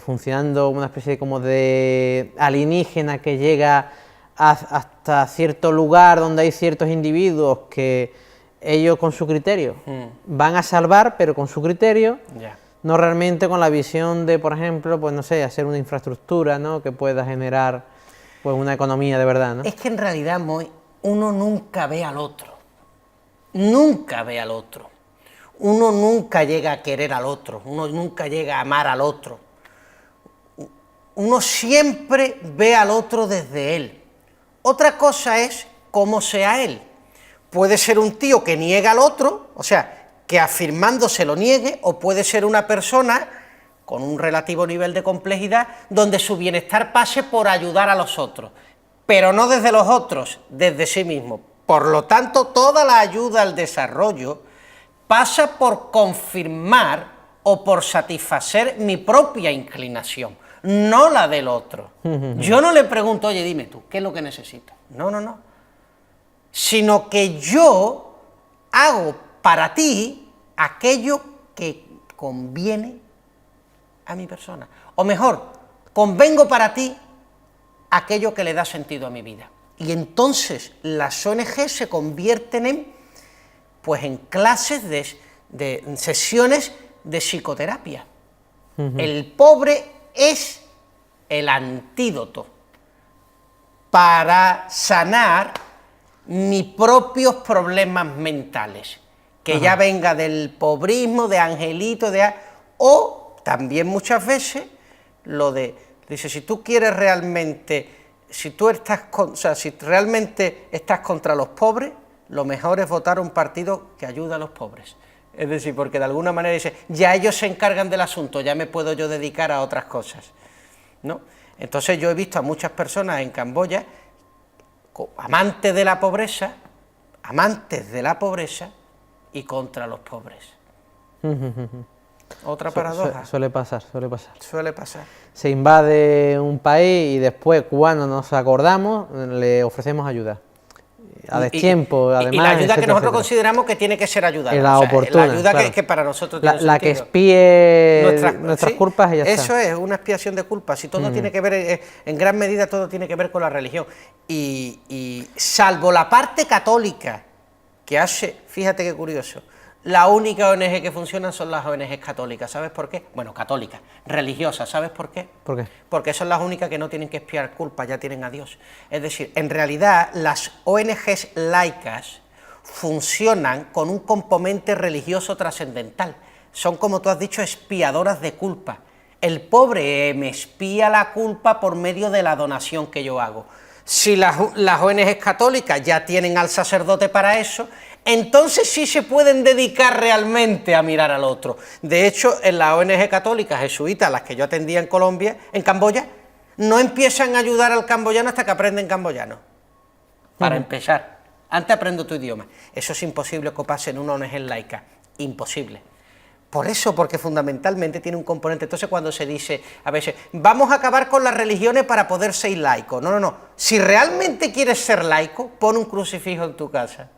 funcionando una especie como de alienígena que llega hasta cierto lugar donde hay ciertos individuos que ellos con su criterio van a salvar, pero con su criterio, no realmente con la visión de, por ejemplo, pues no sé, hacer una infraestructura, ¿no? Que pueda generar pues una economía de verdad, ¿no? Es que en realidad, Moy, uno nunca ve al otro, nunca ve al otro, uno nunca llega a querer al otro, uno nunca llega a amar al otro, uno siempre ve al otro desde él. Otra cosa es cómo sea él. Puede ser un tío que niega al otro, o sea, que afirmándose lo niegue, o puede ser una persona con un relativo nivel de complejidad donde su bienestar pase por ayudar a los otros, pero no desde los otros, desde sí mismo. Por lo tanto, toda la ayuda al desarrollo pasa por confirmar o por satisfacer mi propia inclinación, no la del otro. Yo no le pregunto, oye, dime tú, ¿qué es lo que necesito? No, no, no. Sino que yo hago para ti aquello que conviene a mi persona. O mejor, convengo para ti aquello que le da sentido a mi vida. Y entonces las ONG se convierten en clases de sesiones de psicoterapia. El pobre es el antídoto para sanar mis propios problemas mentales, que ya venga del pobrismo, de angelito, o también muchas veces dice, si tú quieres realmente, si realmente estás contra los pobres, lo mejor es votar un partido que ayude a los pobres. Es decir, porque de alguna manera dice, ya ellos se encargan del asunto, ya me puedo yo dedicar a otras cosas, ¿no? Entonces yo he visto a muchas personas en Camboya, amantes de la pobreza y contra los pobres. Otra paradoja. Suele pasar. Suele pasar. Se invade un país y después, cuando nos acordamos, le ofrecemos ayuda. A destiempo, además. Y la ayuda etcétera, que nosotros etcétera. consideramos que tiene que ser ayudada. La oportuna, la ayuda claro. que para nosotros tiene la que sentido. expíe nuestras culpas y ya está. Eso es, una expiación de culpas. Y todo tiene que ver, en gran medida, todo tiene que ver con la religión. Y salvo la parte católica, que hace, fíjate qué curioso, la única ONG que funciona son las ONGs católicas. ¿Sabes por qué? Bueno, católicas, religiosas. ¿Sabes por qué? ¿Por qué? Porque son las únicas que no tienen que expiar culpas, ya tienen a Dios. Es decir, en realidad las ONGs laicas funcionan con un componente religioso trascendental. Son, como tú has dicho, expiadoras de culpa. El pobre me expía la culpa por medio de la donación que yo hago. Si las ONGs católicas ya tienen al sacerdote para eso, entonces sí se pueden dedicar realmente a mirar al otro. De hecho, en la ONG católica jesuita, las que yo atendía en Colombia, en Camboya, no empiezan a ayudar al camboyano hasta que aprenden camboyano. Para empezar, antes aprendo tu idioma. Eso es imposible que pase en una ONG laica, imposible. Por eso, porque fundamentalmente tiene un componente. Entonces, cuando se dice a veces, vamos a acabar con las religiones para poder ser laico. No, no, no. Si realmente quieres ser laico, pon un crucifijo en tu casa.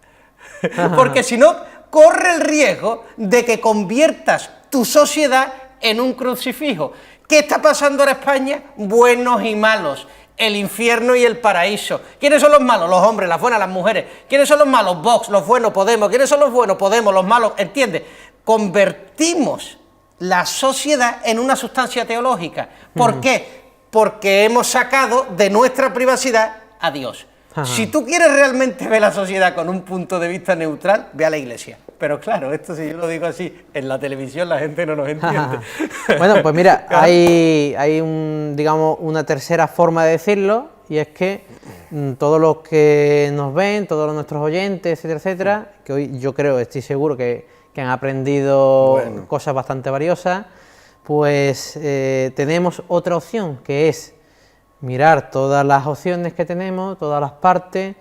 Porque si no, corre el riesgo de que conviertas tu sociedad en un crucifijo. ¿Qué está pasando en España? Buenos y malos, el infierno y el paraíso. ¿Quiénes son los malos? Los hombres, las buenas, las mujeres. ¿Quiénes son los malos? Vox, los buenos, Podemos. ¿Quiénes son los buenos? Podemos, los malos, ¿entiendes? Convertimos la sociedad en una sustancia teológica. ¿Por qué? Porque hemos sacado de nuestra privacidad a Dios. Si tú quieres realmente ver la sociedad con un punto de vista neutral, ve a la iglesia. Pero claro, esto si yo lo digo así, en la televisión la gente no nos entiende. Bueno, pues mira, hay digamos, una tercera forma de decirlo, y es que todos los que nos ven, todos nuestros oyentes, etcétera, etcétera, que hoy yo creo, estoy seguro que que han aprendido Bueno. cosas bastante valiosas, pues tenemos otra opción, que es mirar todas las opciones que tenemos, todas las partes,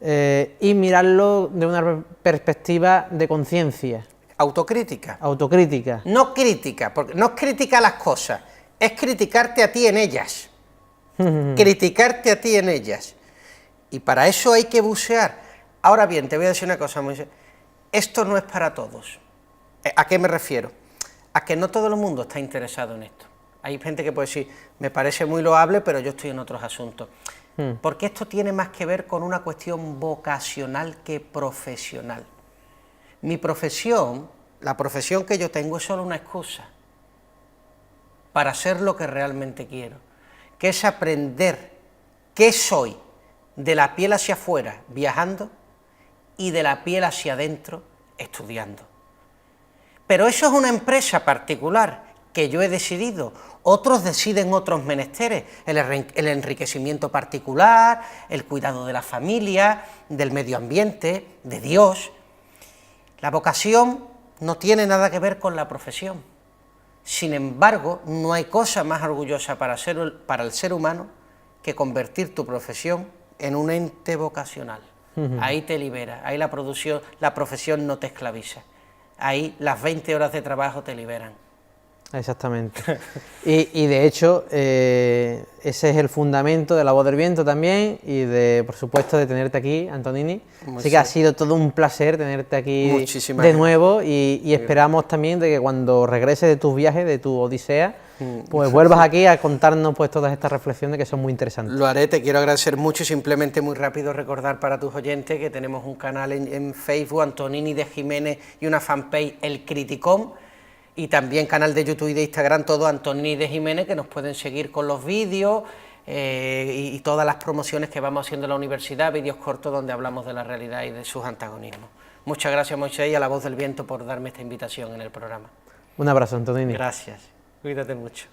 y mirarlo de una perspectiva de conciencia, Autocrítica. autocrítica. No crítica, porque no es crítica a las cosas, es criticarte a ti en ellas. Criticarte a ti en ellas. Y para eso hay que bucear. Ahora bien, te voy a decir una cosa, Moisés. Esto no es para todos. ¿A qué me refiero? A que no todo el mundo está interesado en esto. Hay gente que puede decir, me parece muy loable, pero yo estoy en otros asuntos. Porque esto tiene más que ver con una cuestión vocacional que profesional. Mi profesión, la profesión que yo tengo, es solo una excusa para ser lo que realmente quiero, que es aprender qué soy de la piel hacia afuera viajando y de la piel hacia adentro estudiando. Pero eso es una empresa particular que yo he decidido, otros deciden otros menesteres, el enriquecimiento particular, el cuidado de la familia, del medio ambiente, de Dios. La vocación no tiene nada que ver con la profesión. Sin embargo, no hay cosa más orgullosa para el ser humano que convertir tu profesión en un ente vocacional. Ahí te libera, ahí la profesión no te esclaviza. Ahí las 20 horas de trabajo te liberan. Exactamente. Y de hecho, ese es el fundamento de La Voz del Viento también, y por supuesto, de tenerte aquí, Antonini. Así que ha sido todo un placer tenerte aquí de nuevo, y esperamos también de que cuando regreses de tus viajes, de tu odisea, pues vuelvas aquí a contarnos pues todas estas reflexiones que son muy interesantes. Lo haré, te quiero agradecer mucho y simplemente muy rápido recordar para tus oyentes que tenemos un canal en Facebook, Antonini de Jiménez, y una fanpage, El Criticón, y también canal de YouTube y de Instagram, todo Antonini de Jiménez, que nos pueden seguir con los vídeos y todas las promociones que vamos haciendo en la universidad, vídeos cortos donde hablamos de la realidad y de sus antagonismos. Muchas gracias, Moisés, y a La Voz del Viento por darme esta invitación en el programa. Un abrazo, Antonini. Gracias, cuídate mucho.